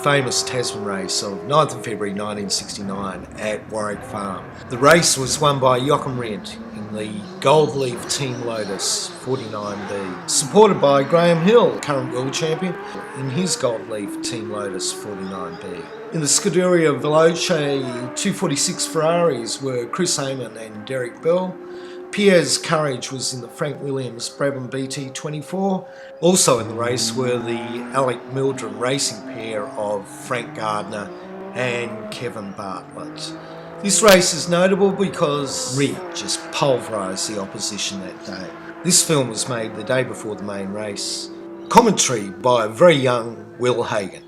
famous Tasman race of 9th of February 1969 at Warwick Farm. The race was won by Jochen Rindt in the Gold Leaf Team Lotus 49B, supported by Graham Hill, current world champion, in his Gold Leaf Team Lotus 49B. In the Scuderia Veloce 246 Ferraris were Chris Amon and Derek Bell. Piers Courage was in the Frank Williams Brabham BT24. Also in the race were the Alec Mildren racing pair of Frank Gardner and Kevin Bartlett. This race is notable because Rindt just pulverized the opposition that day. This film was made the day before the main race. Commentary by a very young Will Hagen.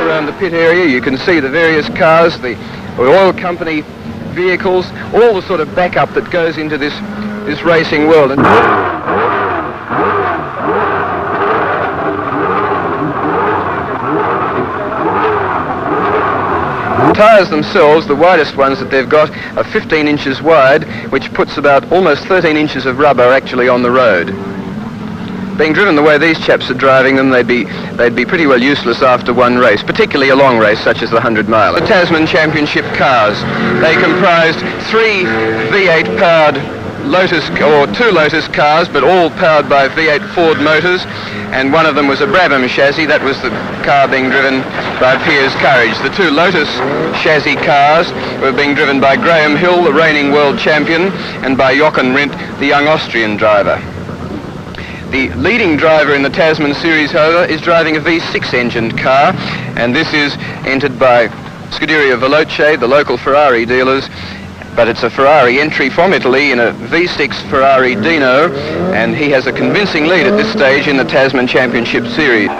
Around the pit area you can see the various cars, the oil company vehicles, all the sort of backup that goes into this racing world. And tyres themselves, the widest ones that they've got, are 15 inches wide, which puts about almost 13 inches of rubber actually on the road. Being driven the way these chaps are driving them, they'd be pretty well useless after one race, particularly a long race such as the 100-mile. The Tasman Championship cars, they comprised 3 V8 powered Lotus, or 2 Lotus cars, but all powered by V8 Ford motors, and one of them was a Brabham chassis. That was the car being driven by Piers Courage. The 2 Lotus chassis cars were being driven by Graham Hill, the reigning world champion, and by Jochen Rindt, the young Austrian driver. The leading driver in the Tasman series, however, is driving a V6 engined car, and this is entered by Scuderia Veloce, the local Ferrari dealers, but it's a Ferrari entry from Italy in a V6 Ferrari Dino, and he has a convincing lead at this stage in the Tasman Championship Series.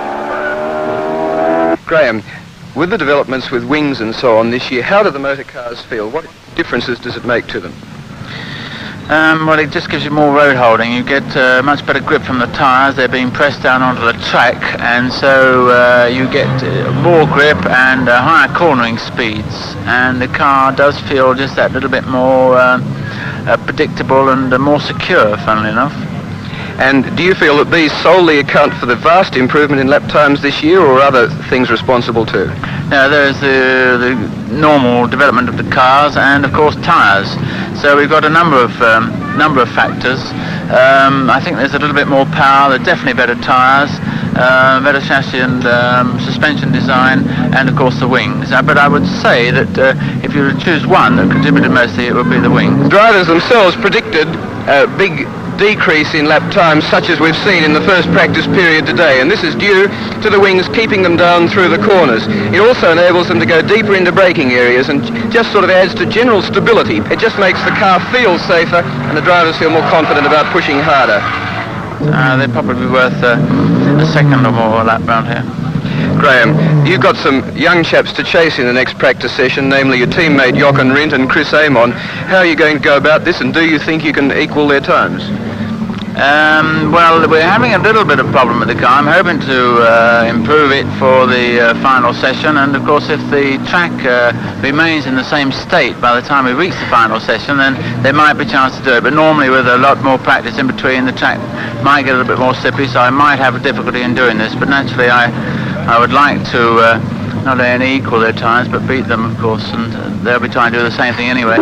Graham, with the developments with wings and so on this year, how do the motor cars feel? What differences does it make to them? Well, it just gives you more road holding. You get much better grip from the tyres. They're being pressed down onto the track, and so you get more grip and higher cornering speeds, and the car does feel just that little bit more predictable and more secure, funnily enough. And do you feel that these solely account for the vast improvement in lap times this year, or are other things responsible too? Now, there's the normal development of the cars and, of course, tyres. So we've got a number of factors. I think there's a little bit more power. There's definitely better tyres, better chassis and suspension design, and of course the wings. But I would say that if you were to choose one that contributed mostly, it would be the wings. Drivers themselves predicted a big decrease in lap times such as we've seen in the first practice period today, and this is due to the wings keeping them down through the corners. It also enables them to go deeper into braking areas and just sort of adds to general stability. It just makes the car feel safer and the drivers feel more confident about pushing harder. They'd probably be worth a second or more lap round here. Graham, you've got some young chaps to chase in the next practice session, namely your teammate Jochen Rindt and Chris Amon. How are you going to go about this, and do you think you can equal their times? Well, we're having a little bit of problem with the car. I'm hoping to improve it for the final session, and of course if the track remains in the same state by the time we reach the final session, then there might be a chance to do it. But normally with a lot more practice in between, the track might get a little bit more slippery, so I might have a difficulty in doing this. But naturally I would like to not only equal their times but beat them, of course, and they'll be trying to do the same thing anyway.